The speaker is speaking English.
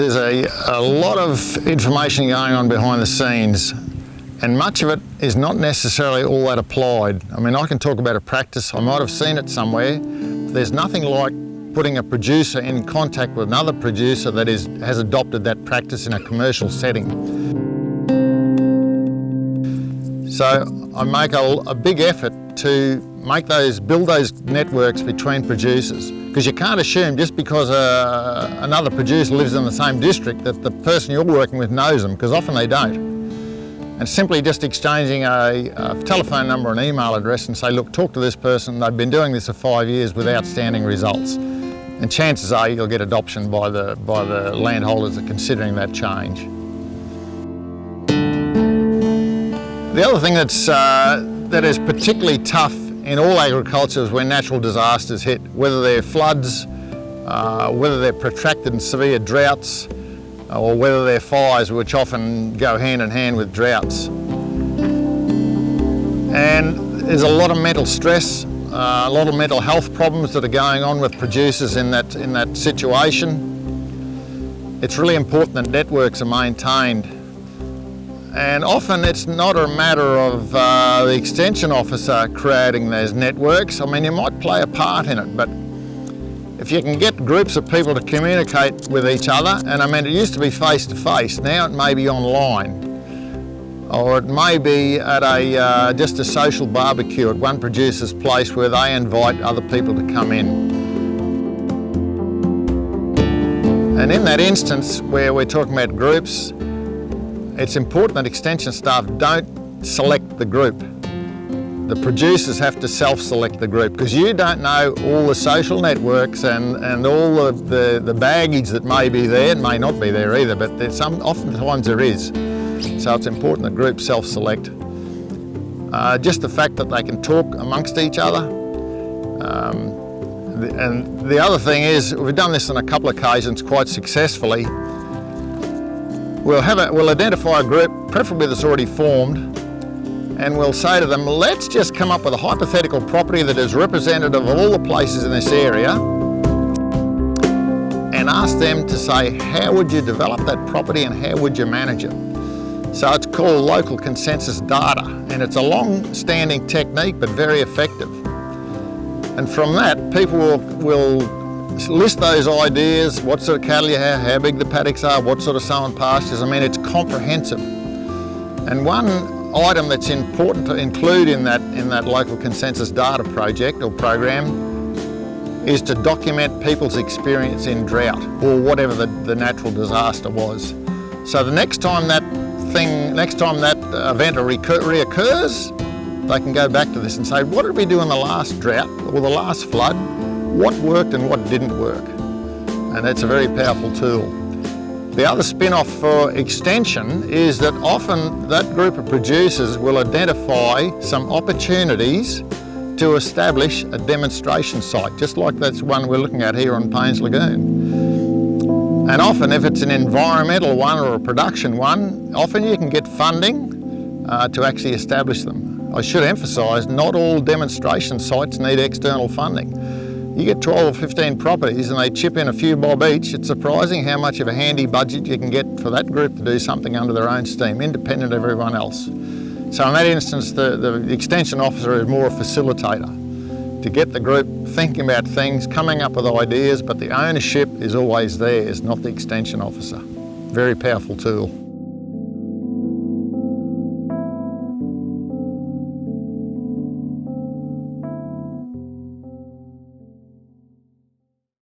there's a lot of information going on behind the scenes, and much of it is not necessarily all that applied. I mean, I can talk about a practice, I might have seen it somewhere. There's nothing like putting a producer in contact with another producer that has adopted that practice in a commercial setting. So I make a big effort to build those networks between producers, because you can't assume just because another producer lives in the same district that the person you're working with knows them, because often they don't. And simply just exchanging a telephone number and email address and say, look, talk to this person, they've been doing this for 5 years with outstanding results. And chances are you'll get adoption by the landholders that are considering that change. The other thing that is particularly tough in all agriculture is when natural disasters hit, whether they're floods, whether they're protracted and severe droughts, or whether they're fires, which often go hand in hand with droughts. And there's a lot of mental stress, a lot of mental health problems that are going on with producers in that situation. It's really important that networks are maintained. And often it's not a matter of the extension officer creating those networks. I mean, you might play a part in it, but if you can get groups of people to communicate with each other, and I mean, it used to be face-to-face, now it may be online, or it may be at just a social barbecue at one producer's place where they invite other people to come in. And in that instance where we're talking about groups, it's important that extension staff don't select the group. The producers have to self-select the group, because you don't know all the social networks and all the baggage that may be there. It may not be there either, but oftentimes there is. So it's important that groups self-select. Just the fact that they can talk amongst each other. And the other thing is, we've done this on a couple of occasions quite successfully. We'll identify a group, preferably that's already formed, and we'll say to them, let's just come up with a hypothetical property that is representative of all the places in this area, and ask them to say, how would you develop that property and how would you manage it? So it's called local consensus data, and it's a long-standing technique but very effective. And from that, people will list those ideas, what sort of cattle you have, how big the paddocks are, what sort of sown pastures. I mean, it's comprehensive. And one item that's important to include in that local consensus data project or program is to document people's experience in drought or whatever the natural disaster was. So the next time that event reoccurs, they can go back to this and say, what did we do in the last drought or the last flood? What worked and what didn't work? And that's a very powerful tool. The other spin-off for extension is that often that group of producers will identify some opportunities to establish a demonstration site, just like that's one we're looking at here on Paynes Lagoon. And often if it's an environmental one or a production one, often you can get funding to actually establish them. I should emphasise, not all demonstration sites need external funding. You get 12 or 15 properties and they chip in a few bob each. It's surprising how much of a handy budget you can get for that group to do something under their own steam, independent of everyone else. So in that instance, the extension officer is more a facilitator to get the group thinking about things, coming up with ideas, but the ownership is always theirs, not the extension officer. Very powerful tool.